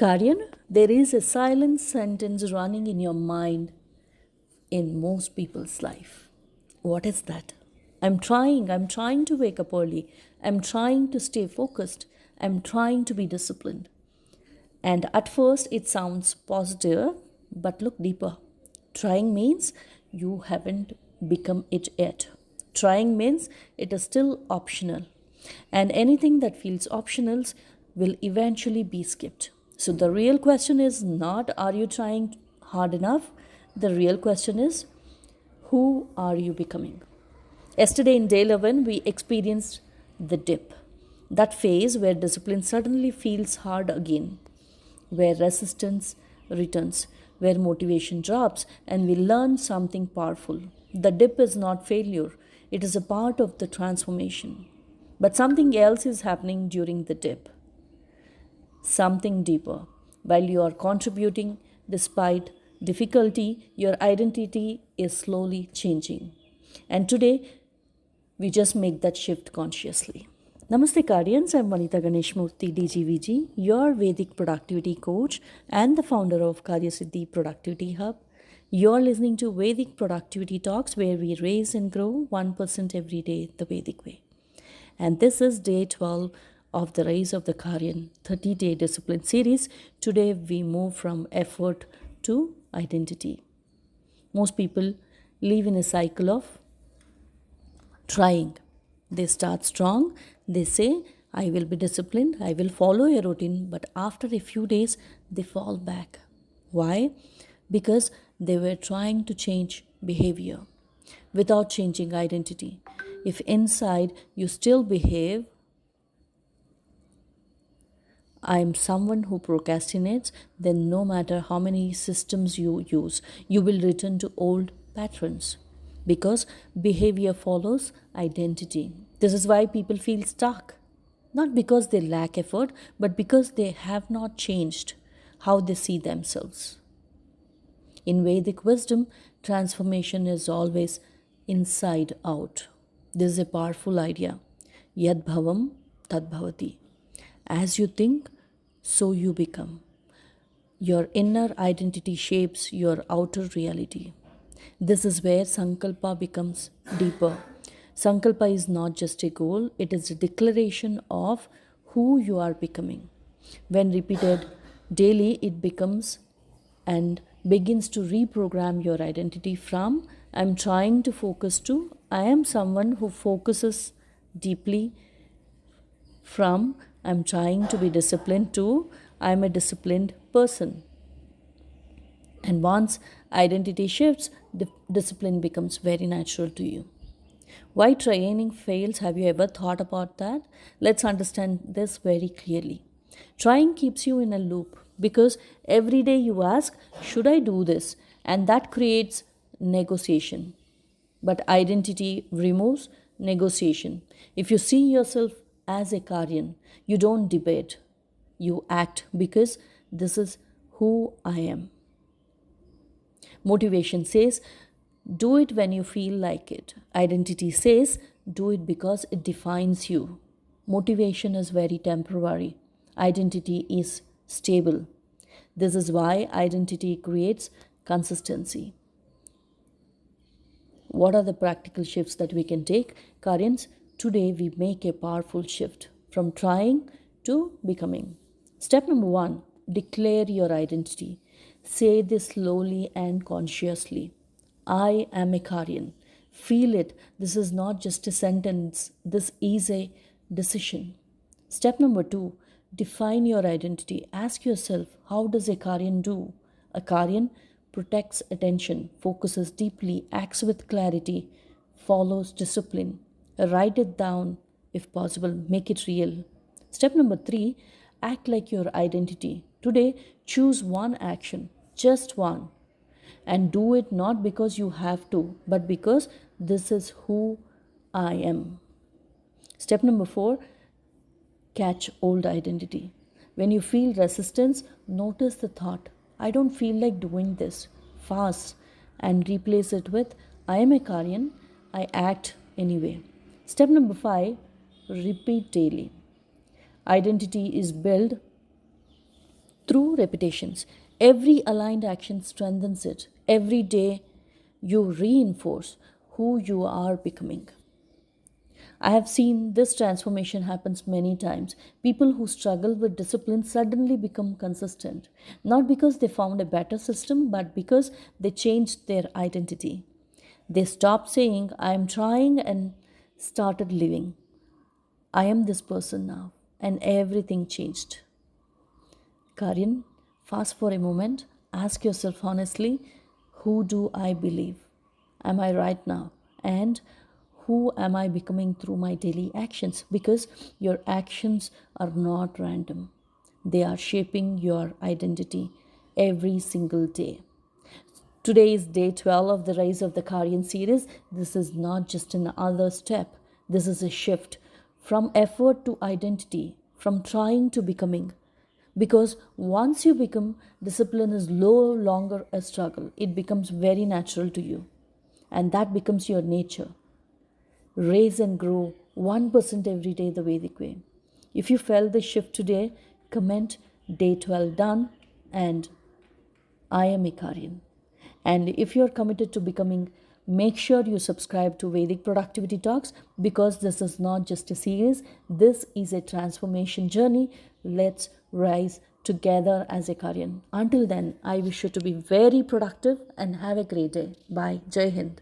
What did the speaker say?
Karyan, there is a silent sentence running in your mind in most people's life. What is that? I'm trying to wake up early. I'm trying to stay focused. I'm trying to be disciplined. And at first, it sounds positive, but look deeper. Trying means you haven't become it yet. Trying means it is still optional. And anything that feels optional will eventually be skipped. So the real question is not are you trying hard enough? The real question is who are you becoming? Yesterday in day 11, we experienced the dip. That phase where discipline suddenly feels hard again, where resistance returns, where motivation drops, and we learn something powerful. The dip is not failure, it is a part of the transformation. But something else is happening during the dip, something deeper. While you are contributing despite difficulty, your identity is slowly changing. And today, we just make that shift consciously. Namaste Karyans, I'm Vanita Ganeshmurthy DGVG, your Vedic Productivity Coach and the founder of Karyasiddi Productivity Hub. You're listening to Vedic Productivity Talks where we raise and grow 1% every day the Vedic way. And this is day 12 of the Rise of the Karyan 30-day discipline series. Today we move from effort to identity. Most people live in a cycle of trying. They start strong. They say, I will be disciplined. I will follow a routine. But after a few days, they fall back. Why? Because they were trying to change behavior without changing identity. If inside you still behave, I'm someone who procrastinates, then no matter how many systems you use, you will return to old patterns because behavior follows identity. This is why people feel stuck. Not because they lack effort, but because they have not changed how they see themselves. In Vedic wisdom, transformation is always inside out. This is a powerful idea. Yad bhavam tad bhavati. As you think, so you become. Your inner identity shapes your outer reality. This is where Sankalpa becomes deeper. Sankalpa is not just a goal, it is a declaration of who you are becoming. When repeated daily, it becomes and begins to reprogram your identity from I'm trying to focus to I am someone who focuses deeply, from I'm trying to be disciplined to I'm a disciplined person. And once identity shifts, the discipline becomes very natural to you. Why training fails? Have you ever thought about that? Let's understand this very clearly. Trying keeps you in a loop because every day you ask, should I do this? And that creates negotiation. But identity removes negotiation. If you see yourself as a Karyan, you don't debate, you act because this is who I am. Motivation says, do it when you feel like it. Identity says, do it because it defines you. Motivation is very temporary. Identity is stable. This is why identity creates consistency. What are the practical shifts that we can take? Karyans, today we make a powerful shift from trying to becoming. Step number 1, declare your identity. Say this slowly and consciously. I am a Karyan. Feel it. This is not just a sentence. This is a decision. Step number 2, define your identity. Ask yourself, how does a Karyan do? A Karyan protects attention, focuses deeply, acts with clarity, follows discipline. Write it down if possible, make it real. Step number 3, act like your identity. Today, choose one action, just one, and do it not because you have to, but because this is who I am. Step number 4, catch old identity. When you feel resistance, notice the thought, I don't feel like doing this, fast, and replace it with, I am a Karyan, I act anyway. Step number 5, repeat daily. Identity is built through repetitions. Every aligned action strengthens it. Every day you reinforce who you are becoming. I have seen this transformation happens many times. People who struggle with discipline suddenly become consistent, not because they found a better system, but because they changed their identity. They stopped saying, I am trying, and started living. I am this person now, and everything changed. Karyan, fast for a moment. Ask yourself honestly, who do I believe? Am I right now? And who am I becoming through my daily actions? Because your actions are not random, they are shaping your identity every single day. Today is day 12 of the Rise of the Karyan series. This is not just another step, this is a shift from effort to identity, from trying to becoming. Because once you become, discipline is no longer a struggle, it becomes very natural to you, and that becomes your nature. Raise and grow 1% every day the Vedic way. If you felt the shift today, comment day 12 done and I am a Karyan. And if you're committed to becoming, make sure you subscribe to Vedic Productivity Talks, because this is not just a series, this is a transformation journey. Let's rise together as a Karyan. Until then, I wish you to be very productive and have a great day. Bye. Jai Hind.